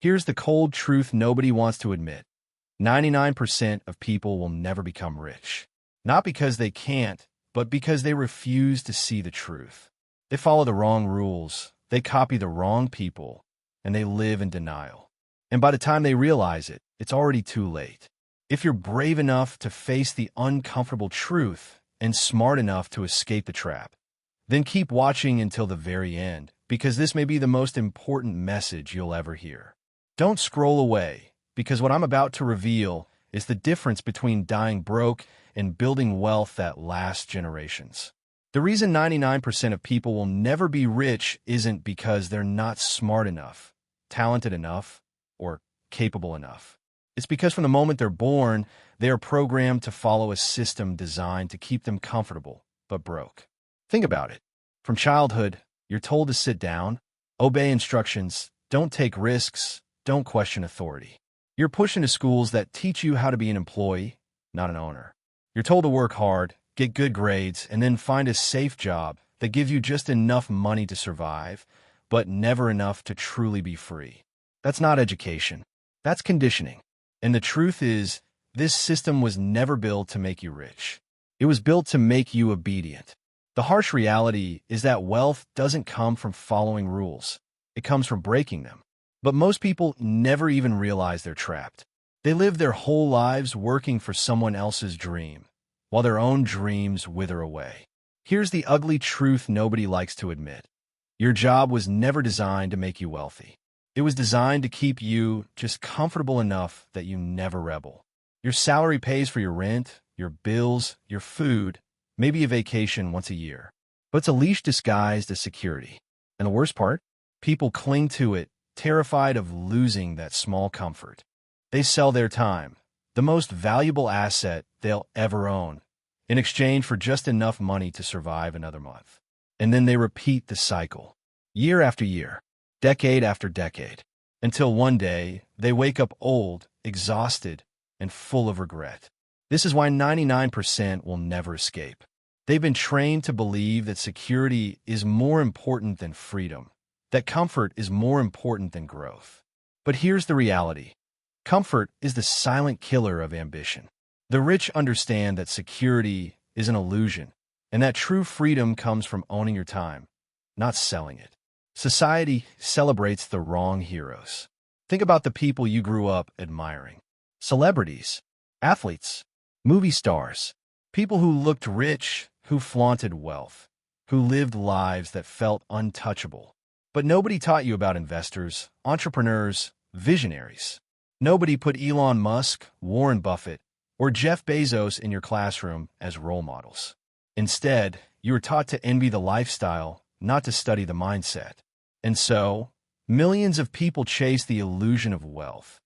Here's the cold truth nobody wants to admit. 99% of people will never become rich. Not because they can't, but because they refuse to see the truth. They follow the wrong rules, they copy the wrong people, and they live in denial. And by the time they realize it, it's already too late. If you're brave enough to face the uncomfortable truth and smart enough to escape the trap, then keep watching until the very end, because this may be the most important message you'll ever hear. Don't scroll away, because what I'm about to reveal is the difference between dying broke and building wealth that lasts generations. The reason 99% of people will never be rich isn't because they're not smart enough, talented enough, or capable enough. It's because from the moment they're born, they are programmed to follow a system designed to keep them comfortable, but broke. Think about it. From childhood, you're told to sit down, obey instructions, don't take risks, don't question authority. You're pushed into schools that teach you how to be an employee, not an owner. You're told to work hard, get good grades, and then find a safe job that gives you just enough money to survive, but never enough to truly be free. That's not education. That's conditioning. And the truth is, this system was never built to make you rich. It was built to make you obedient. The harsh reality is that wealth doesn't come from following rules. It comes from breaking them. But most people never even realize they're trapped. They live their whole lives working for someone else's dream, while their own dreams wither away. Here's the ugly truth nobody likes to admit. Your job was never designed to make you wealthy. It was designed to keep you just comfortable enough that you never rebel. Your salary pays for your rent, your bills, your food, maybe a vacation once a year. But it's a leash disguised as security. And the worst part? People cling to it, terrified of losing that small comfort. They sell their time, the most valuable asset they'll ever own, in exchange for just enough money to survive another month. And then they repeat the cycle, year after year, decade after decade, until one day they wake up old, exhausted, and full of regret. This is why 99% will never escape. They've been trained to believe that security is more important than freedom, that comfort is more important than growth. But here's the reality. Comfort is the silent killer of ambition. The rich understand that security is an illusion, and that true freedom comes from owning your time, not selling it. Society celebrates the wrong heroes. Think about the people you grew up admiring. Celebrities, athletes, movie stars, people who looked rich, who flaunted wealth, who lived lives that felt untouchable. But nobody taught you about investors, entrepreneurs, visionaries. Nobody put Elon Musk, Warren Buffett, or Jeff Bezos in your classroom as role models. Instead, you were taught to envy the lifestyle, not to study the mindset. And so, millions of people chase the illusion of wealth.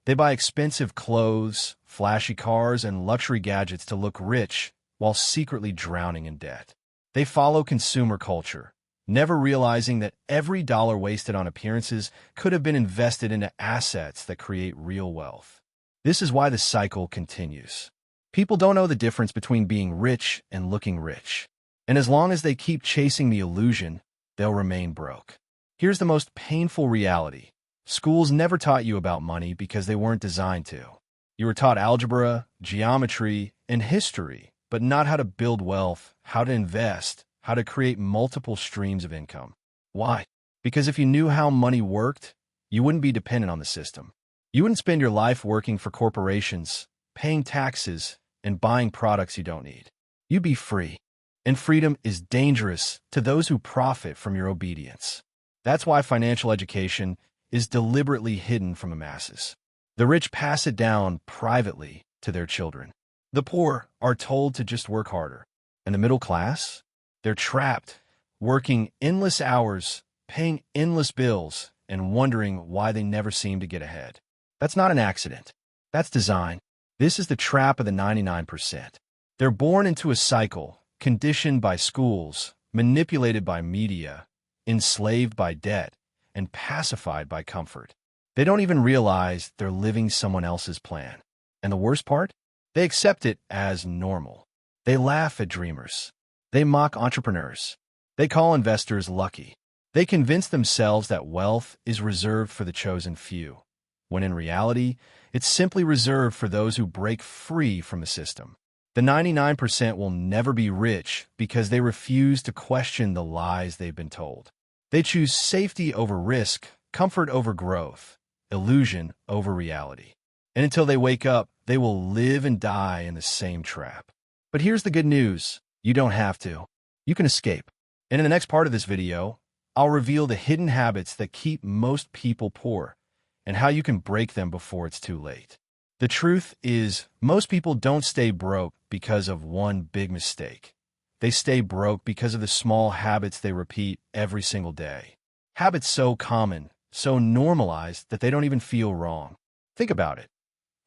They buy expensive clothes, flashy cars, and luxury gadgets to look rich while secretly drowning in debt. They follow consumer culture, never realizing that every dollar wasted on appearances could have been invested into assets that create real wealth. This is why the cycle continues. People don't know the difference between being rich and looking rich. And as long as they keep chasing the illusion, they'll remain broke. Here's the most painful reality. Schools never taught you about money because they weren't designed to. You were taught algebra, geometry, and history, but not how to build wealth, how to invest, how to create multiple streams of income. Why? Because if you knew how money worked, you wouldn't be dependent on the system. You wouldn't spend your life working for corporations, paying taxes, and buying products you don't need. You'd be free. And freedom is dangerous to those who profit from your obedience. That's why financial education is deliberately hidden from the masses. The rich pass it down privately to their children. The poor are told to just work harder. And the middle class? They're trapped, working endless hours, paying endless bills, and wondering why they never seem to get ahead. That's not an accident. That's design. This is the trap of the 99%. They're born into a cycle, conditioned by schools, manipulated by media, enslaved by debt, and pacified by comfort. They don't even realize they're living someone else's plan. And the worst part? They accept it as normal. They laugh at dreamers. They mock entrepreneurs. They call investors lucky. They convince themselves that wealth is reserved for the chosen few, when in reality, it's simply reserved for those who break free from the system. The 99% will never be rich because they refuse to question the lies they've been told. They choose safety over risk, comfort over growth, illusion over reality. And until they wake up, they will live and die in the same trap. But here's the good news. You don't have to. You can escape. And in the next part of this video, I'll reveal the hidden habits that keep most people poor and how you can break them before it's too late. The truth is, most people don't stay broke because of one big mistake. They stay broke because of the small habits they repeat every single day. Habits so common, so normalized that they don't even feel wrong. Think about it.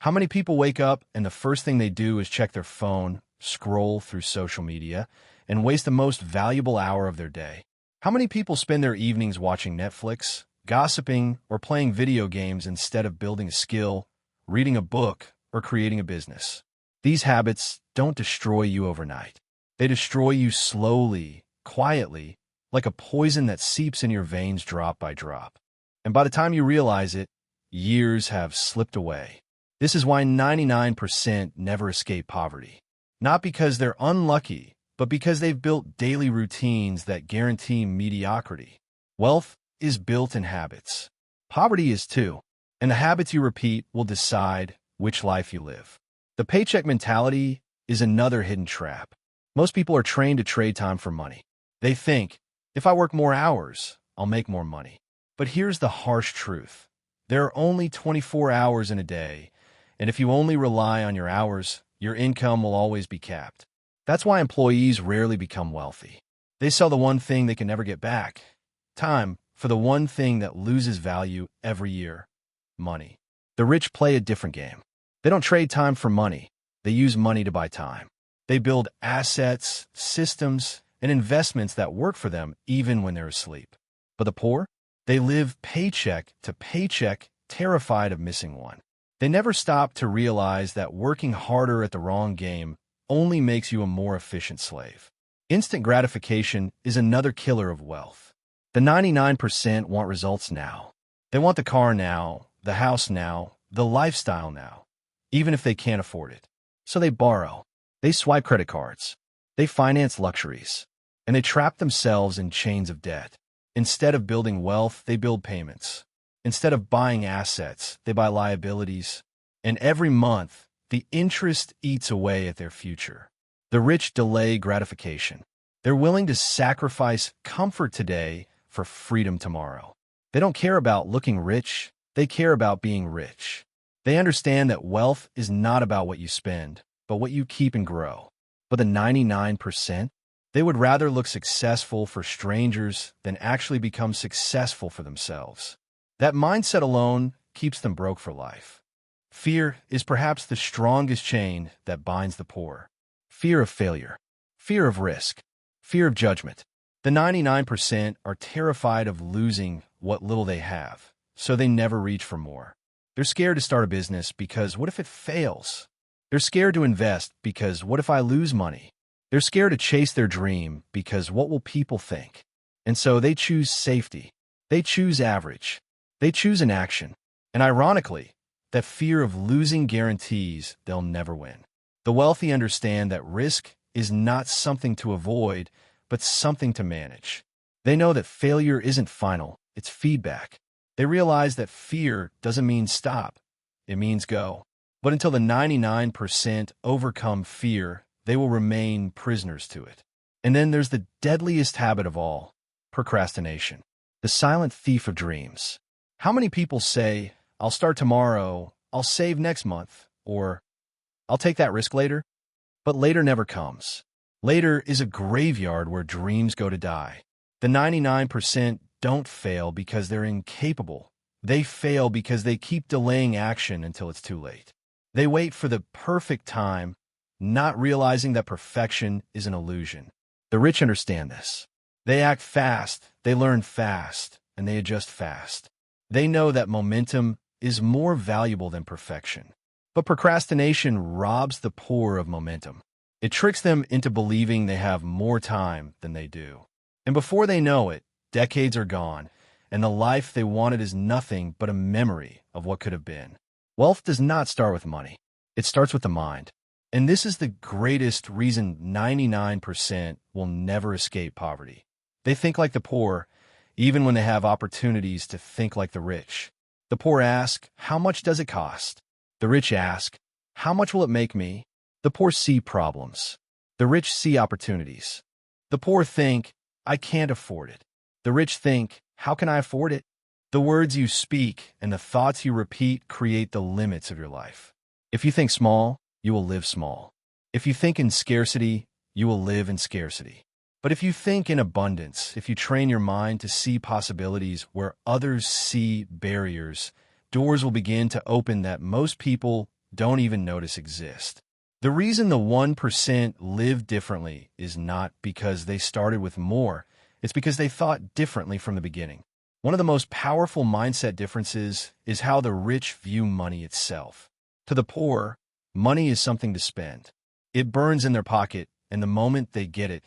How many people wake up and the first thing they do is check their phone, scroll through social media, and waste the most valuable hour of their day? How many people spend their evenings watching Netflix, gossiping, or playing video games instead of building a skill, reading a book, or creating a business? These habits don't destroy you overnight. They destroy you slowly, quietly, like a poison that seeps in your veins drop by drop. And by the time you realize it, years have slipped away. This is why 99% never escape poverty. Not because they're unlucky, but because they've built daily routines that guarantee mediocrity. Wealth is built in habits. Poverty is too. And the habits you repeat will decide which life you live. The paycheck mentality is another hidden trap. Most people are trained to trade time for money. They think, if I work more hours, I'll make more money. But here's the harsh truth. There are only 24 hours in a day, and if you only rely on your hours, your income will always be capped. That's why employees rarely become wealthy. They sell the one thing they can never get back, time, for the one thing that loses value every year, money. The rich play a different game. They don't trade time for money. They use money to buy time. They build assets, systems, and investments that work for them even when they're asleep. But the poor? They live paycheck to paycheck, terrified of missing one. They never stop to realize that working harder at the wrong game only makes you a more efficient slave. Instant gratification is another killer of wealth. The 99% want results now. They want the car now, the house now, the lifestyle now, even if they can't afford it. So they borrow. They swipe credit cards. They finance luxuries. And they trap themselves in chains of debt. Instead of building wealth, they build payments. Instead of buying assets, they buy liabilities. And every month, the interest eats away at their future. The rich delay gratification. They're willing to sacrifice comfort today for freedom tomorrow. They don't care about looking rich. They care about being rich. They understand that wealth is not about what you spend, but what you keep and grow. But the 99%, they would rather look successful for strangers than actually become successful for themselves. That mindset alone keeps them broke for life. Fear is perhaps the strongest chain that binds the poor. Fear of failure, fear of risk, fear of judgment. The 99% are terrified of losing what little they have, so they never reach for more. They're scared to start a business because what if it fails? They're scared to invest because what if I lose money? They're scared to chase their dream because what will people think? And so they choose safety. They choose average. They choose inaction. And ironically, that fear of losing guarantees they'll never win. The wealthy understand that risk is not something to avoid, but something to manage. They know that failure isn't final, it's feedback. They realize that fear doesn't mean stop, it means go. But until the 99% overcome fear, they will remain prisoners to it. And then there's the deadliest habit of all, procrastination, the silent thief of dreams. How many people say, I'll start tomorrow, I'll save next month, or I'll take that risk later? But later never comes. Later is a graveyard where dreams go to die. The 99% don't fail because they're incapable. They fail because they keep delaying action until it's too late. They wait for the perfect time, not realizing that perfection is an illusion. The rich understand this. They act fast, they learn fast, and they adjust fast. They know that momentum is more valuable than perfection. But procrastination robs the poor of momentum. It tricks them into believing they have more time than they do. And before they know it, decades are gone, and the life they wanted is nothing but a memory of what could have been. Wealth does not start with money. It starts with the mind. And this is the greatest reason 99% will never escape poverty. They think like the poor, even when they have opportunities to think like the rich. The poor ask, how much does it cost? The rich ask, how much will it make me? The poor see problems. The rich see opportunities. The poor think, I can't afford it. The rich think, how can I afford it? The words you speak and the thoughts you repeat create the limits of your life. If you think small, you will live small. If you think in scarcity, you will live in scarcity. But if you think in abundance, if you train your mind to see possibilities where others see barriers, doors will begin to open that most people don't even notice exist. The reason the 1% live differently is not because they started with more, it's because they thought differently from the beginning. One of the most powerful mindset differences is how the rich view money itself. To the poor, money is something to spend. It burns in their pocket, and the moment they get it,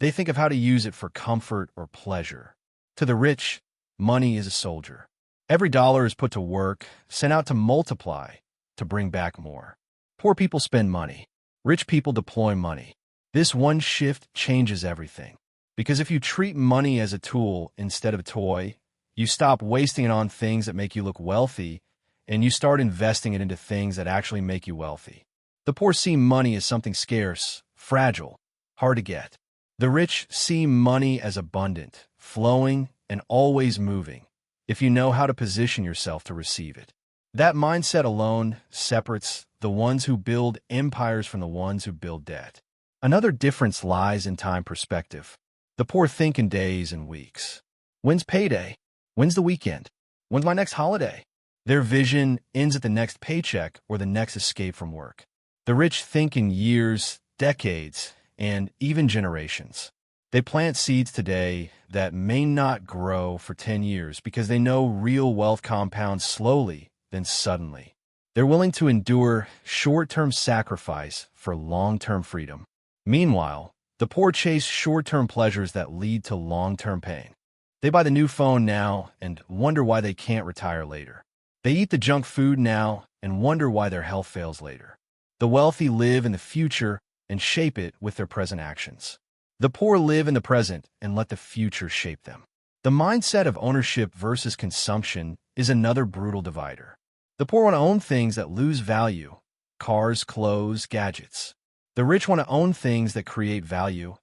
they think of how to use it for comfort or pleasure. To the rich, money is a soldier. Every dollar is put to work, sent out to multiply, to bring back more. Poor people spend money. Rich people deploy money. This one shift changes everything. Because if you treat money as a tool instead of a toy, you stop wasting it on things that make you look wealthy, and you start investing it into things that actually make you wealthy. The poor see money as something scarce, fragile, hard to get. The rich see money as abundant, flowing, and always moving, if you know how to position yourself to receive it. That mindset alone separates the ones who build empires from the ones who build debt. Another difference lies in time perspective. The poor think in days and weeks. When's payday? When's the weekend? When's my next holiday? Their vision ends at the next paycheck or the next escape from work. The rich think in years, decades, and even generations. They plant seeds today that may not grow for 10 years because they know real wealth compounds slowly, then suddenly. They're willing to endure short-term sacrifice for long-term freedom. Meanwhile, the poor chase short-term pleasures that lead to long-term pain. They buy the new phone now and wonder why they can't retire later. They eat the junk food now and wonder why their health fails later. The wealthy live in the future and shape it with their present actions. The poor live in the present and let the future shape them. The mindset of ownership versus consumption is another brutal divider. The poor want to own things that lose value: cars, clothes, gadgets. The rich want to own things that create value: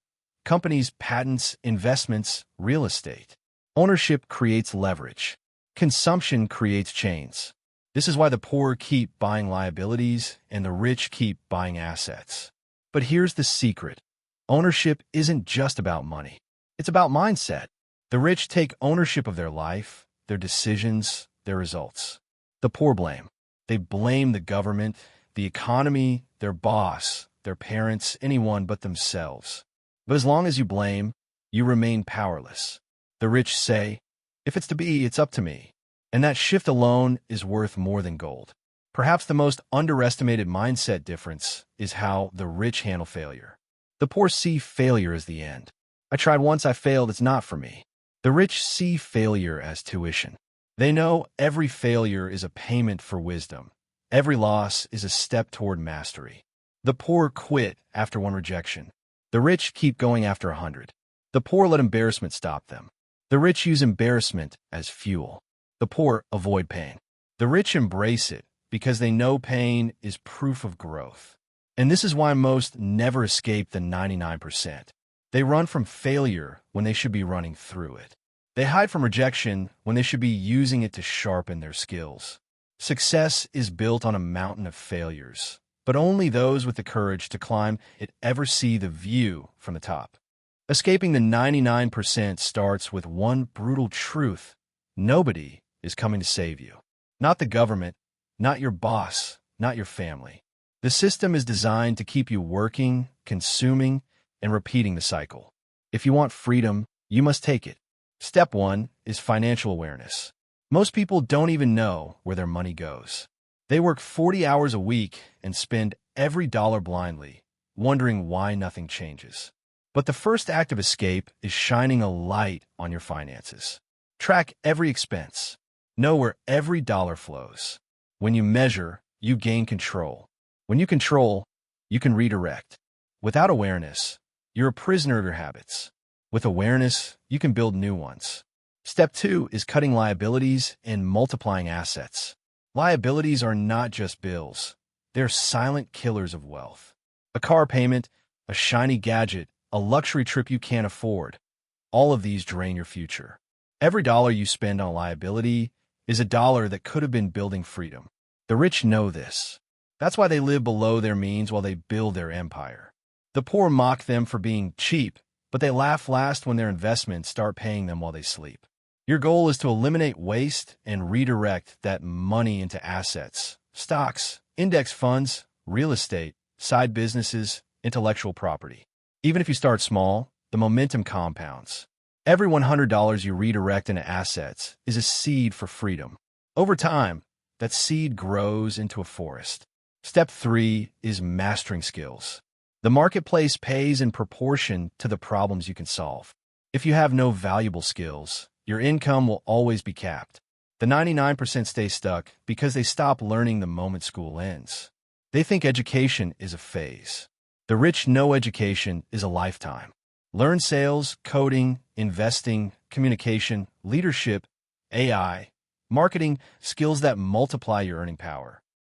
companies, patents, investments, real estate. Ownership creates leverage. Consumption creates chains. This is why the poor keep buying liabilities and the rich keep buying assets. But here's the secret. Ownership isn't just about money. It's about mindset. The rich take ownership of their life, their decisions, their results. The poor blame. They blame the government, the economy, their boss, their parents, anyone but themselves. But as long as you blame, you remain powerless. The rich say, if it's to be, it's up to me. And that shift alone is worth more than gold. Perhaps the most underestimated mindset difference is how the rich handle failure. The poor see failure as the end. I tried once, I failed, it's not for me. The rich see failure as tuition. They know every failure is a payment for wisdom. Every loss is a step toward mastery. The poor quit after one rejection. The rich keep going after 100. The poor let embarrassment stop them. The rich use embarrassment as fuel. The poor avoid pain. The rich embrace it because they know pain is proof of growth. And this is why most never escape the 99%. They run from failure when they should be running through it. They hide from rejection when they should be using it to sharpen their skills. Success is built on a mountain of failures, but only those with the courage to climb it ever see the view from the top. Escaping the 99% starts with one brutal truth. Nobody is coming to save you. Not the government, not your boss, not your family. The system is designed to keep you working, consuming, and repeating the cycle. If you want freedom, you must take it. Step 1 is financial awareness. Most people don't even know where their money goes. They work 40 hours a week and spend every dollar blindly, wondering why nothing changes. But the first act of escape is shining a light on your finances. Track every expense. Know where every dollar flows. When you measure, you gain control. When you control, you can redirect. Without awareness, you're a prisoner of your habits. With awareness, you can build new ones. Step 2 is cutting liabilities and multiplying assets. Liabilities are not just bills. They're silent killers of wealth. A car payment, a shiny gadget, a luxury trip you can't afford. All of these drain your future. Every dollar you spend on liability is a dollar that could have been building freedom. The rich know this. That's why they live below their means while they build their empire. The poor mock them for being cheap, but they laugh last when their investments start paying them while they sleep. Your goal is to eliminate waste and redirect that money into assets, stocks, index funds, real estate, side businesses, intellectual property. Even if you start small, the momentum compounds. Every $100 you redirect into assets is a seed for freedom. Over time, that seed grows into a forest. Step 3 is mastering skills. The marketplace pays in proportion to the problems you can solve. If you have no valuable skills, your income will always be capped. The 99% stay stuck because they stop learning the moment school ends. They think education is a phase. The rich know education is a lifetime. Learn sales, coding, investing, communication, leadership, AI, marketing, skills that multiply your earning power.